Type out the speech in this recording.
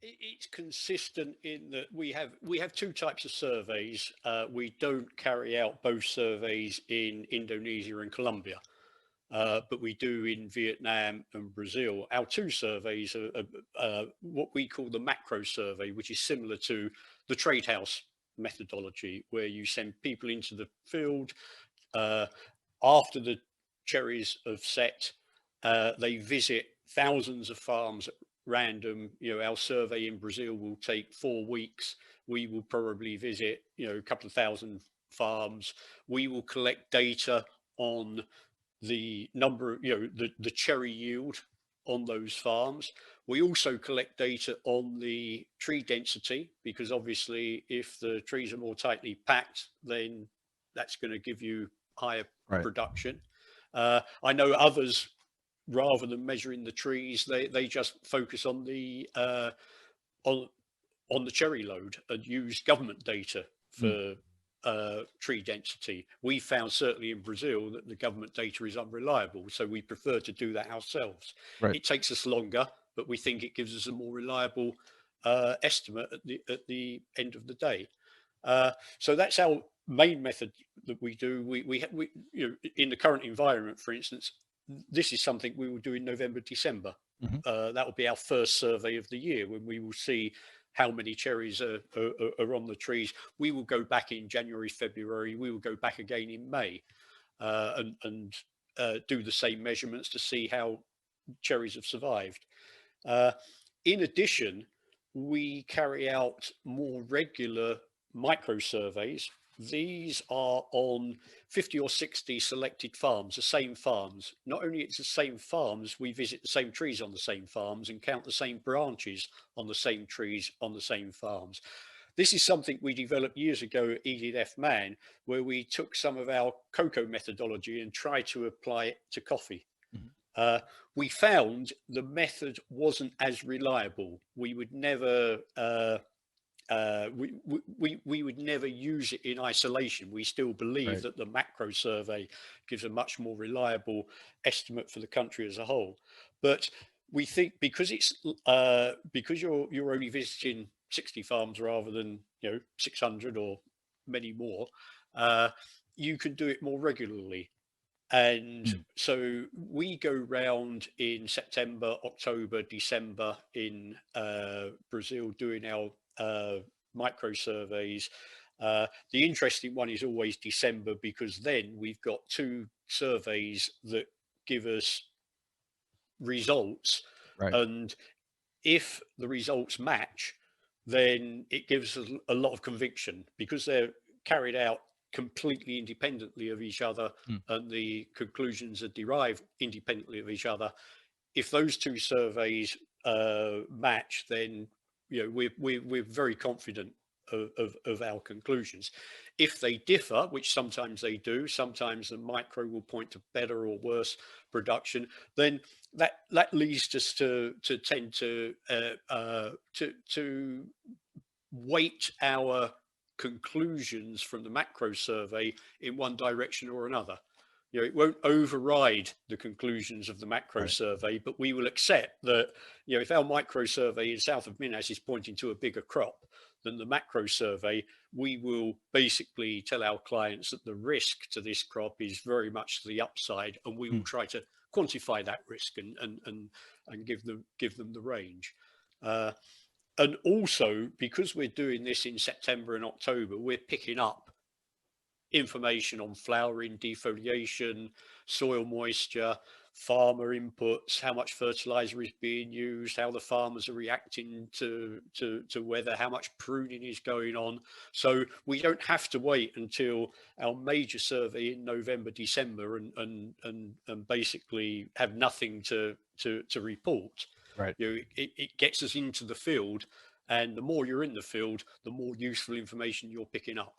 It's consistent in that we have two types of surveys. We don't carry out both surveys in Indonesia and Colombia, but we do in Vietnam and Brazil. Our two surveys are what we call the macro survey, which is similar to the trade house methodology, where you send people into the field uh, after the cherries have set. They visit thousands of farms at random. Our survey in Brazil will take 4 weeks. We will probably visit, a couple of thousand farms. We will collect data on the number, the cherry yield on those farms. We also collect data on the tree density, because obviously if the trees are more tightly packed, then that's going to give you higher Right. production. I know others, rather than measuring the trees, they just focus on on on the cherry load and use government data Mm. for tree density. We found certainly in Brazil that the government data is unreliable, so we prefer to do that ourselves. Right. It takes us longer, but we think it gives us a more reliable estimate at the end of the day. So that's our main method that we do. We in the current environment, for instance, this is something we will do in November, December. Hmm. That will be our first survey of the year, when we will see how many cherries are on the trees. We will go back in January, February. We will go back again in May, and do the same measurements to see how cherries have survived. Uh, in addition, we carry out more regular micro surveys. These are on 50 or 60 selected farms, the same farms. Not only it's the same farms, we visit the same trees on the same farms and count the same branches on the same trees on the same farms. This is something we developed years ago at EDF Man, where we took some of our cocoa methodology and tried to apply it to coffee. Hmm. Uh, we found the method wasn't as reliable. We would never we would never use it in isolation. We still believe Right. that the macro survey gives a much more reliable estimate for the country as a whole. But we think, because you're only visiting 60 farms rather than 600 or many more, uh, you can do it more regularly. And Mm. so we go round in September, October, December in Brazil doing our micro surveys. The interesting one is always December, because then we've got two surveys that give us results. Right. And if the results match, then it gives us a lot of conviction, because they're carried out completely independently of each other, Mm. and the conclusions are derived independently of each other. If those two surveys match, then we're very confident of our conclusions. If they differ, which sometimes they do, sometimes the micro will point to better or worse production, then that leads us to tend to weight our conclusions from the macro survey in one direction or another. It won't override the conclusions of the macro Right. survey, but we will accept that, if our micro survey in south of Minas is pointing to a bigger crop than the macro survey, we will basically tell our clients that the risk to this crop is very much to the upside, and we will Mm. try to quantify that risk and give them the range. Uh, and also, because we're doing this in September and October, we're picking up information on flowering, defoliation, soil moisture, farmer inputs, how much fertilizer is being used, how the farmers are reacting to weather, how much pruning is going on. So we don't have to wait until our major survey in November, December, and basically have nothing to report. Right. It gets us into the field, and the more you're in the field, the more useful information you're picking up.